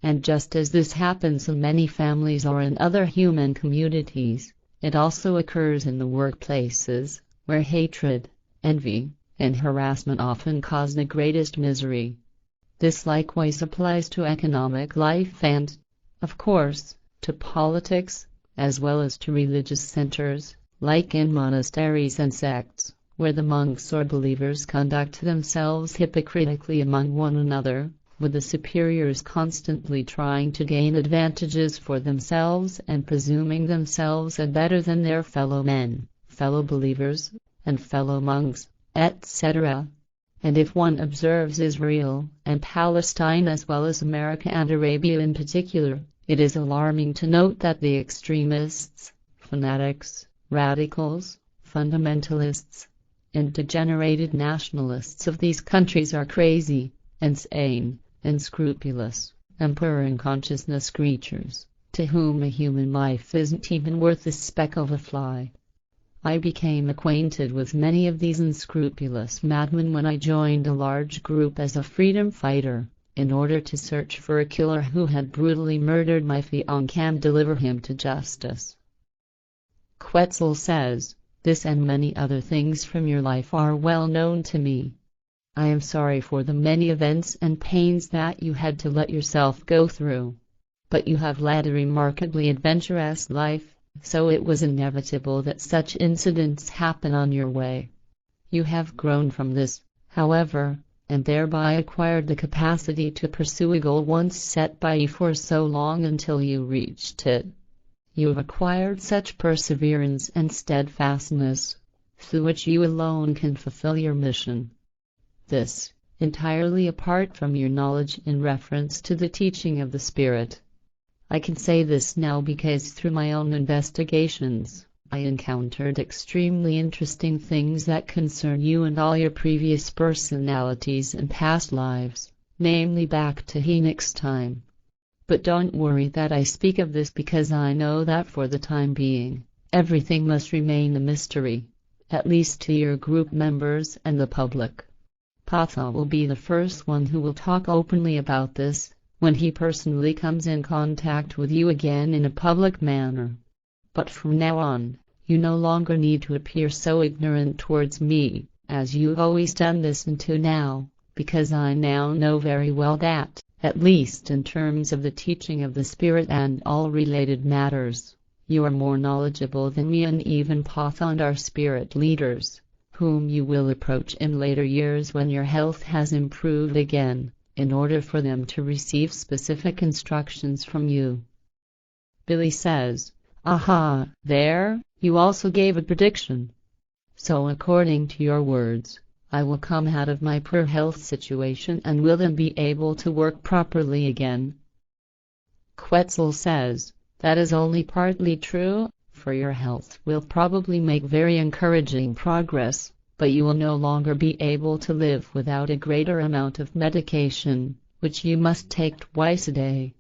And just as this happens in many families or in other human communities, it also occurs in the workplaces, where hatred, envy, and harassment often cause the greatest misery. This likewise applies to economic life and, of course, to politics, as well as to religious centers, like in monasteries and sects, where the monks or believers conduct themselves hypocritically among one another, with the superiors constantly trying to gain advantages for themselves and presuming themselves better than their fellow men, fellow believers, and fellow monks, etc. And if one observes Israel and Palestine as well as America and Arabia in particular, it is alarming to note that the extremists, fanatics, radicals, fundamentalists, and degenerated nationalists of these countries are crazy, insane, unscrupulous, emperor consciousness creatures, to whom a human life isn't even worth the speck of a fly. I became acquainted with many of these unscrupulous madmen when I joined a large group as a freedom fighter, in order to search for a killer who had brutally murdered my fiancé and deliver him to justice. Quetzal says, this and many other things from your life are well known to me. I am sorry for the many events and pains that you had to let yourself go through. But you have led a remarkably adventurous life, so it was inevitable that such incidents happen on your way. You have grown from this, however, and thereby acquired the capacity to pursue a goal once set by you for so long until you reached it. You have acquired such perseverance and steadfastness, through which you alone can fulfill your mission. This, entirely apart from your knowledge in reference to the teaching of the Spirit. I can say this now because through my own investigations, I encountered extremely interesting things that concern you and all your previous personalities and past lives, namely back to Enoch's time. But don't worry that I speak of this because I know that for the time being, everything must remain a mystery, at least to your group members and the public. Papa will be the first one who will talk openly about this, when he personally comes in contact with you again in a public manner. But from now on, you no longer need to appear so ignorant towards me, as you've always done this until now, because I now know very well that, at least in terms of the teaching of the Spirit and all related matters, you are more knowledgeable than me and even Papa and our spirit leaders, whom you will approach in later years when your health has improved again, in order for them to receive specific instructions from you. Billy says, aha, there, you also gave a prediction. So according to your words, I will come out of my poor health situation and will then be able to work properly again. Quetzal says, that is only partly true, for your health will probably make very encouraging progress, but you will no longer be able to live without a greater amount of medication, which you must take twice a day.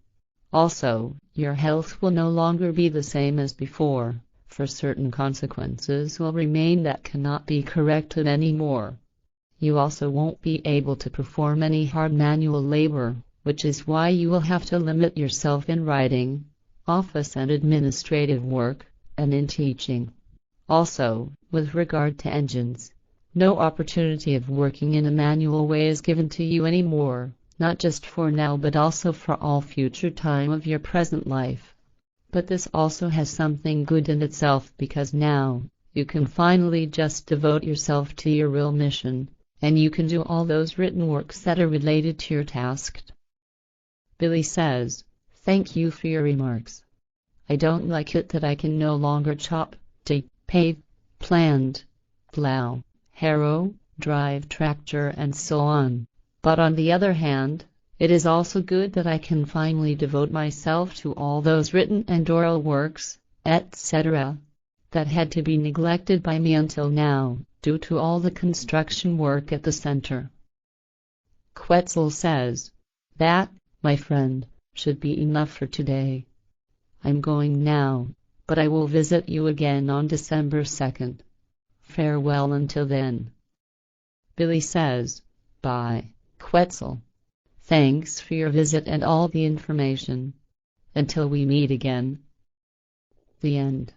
Also, your health will no longer be the same as before, for certain consequences will remain that cannot be corrected anymore. You also won't be able to perform any hard manual labor, which is why you will have to limit yourself in writing, office and administrative work, and in teaching. Also, with regard to engines, no opportunity of working in a manual way is given to you anymore, not just for now but also for all future time of your present life. But this also has something good in itself because now, you can finally just devote yourself to your real mission, and you can do all those written works that are related to your task. Billy says, thank you for your remarks. I don't like it that I can no longer chop, dig, pave, plant, plow, harrow, drive tractor and so on. But on the other hand, it is also good that I can finally devote myself to all those written and oral works, etc., that had to be neglected by me until now, due to all the construction work at the center. Quetzal says, that, my friend, should be enough for today. I'm going now, but I will visit you again on December 2nd. Farewell until then. Billy says, bye, Quetzal. Thanks for your visit and all the information. Until we meet again. The end.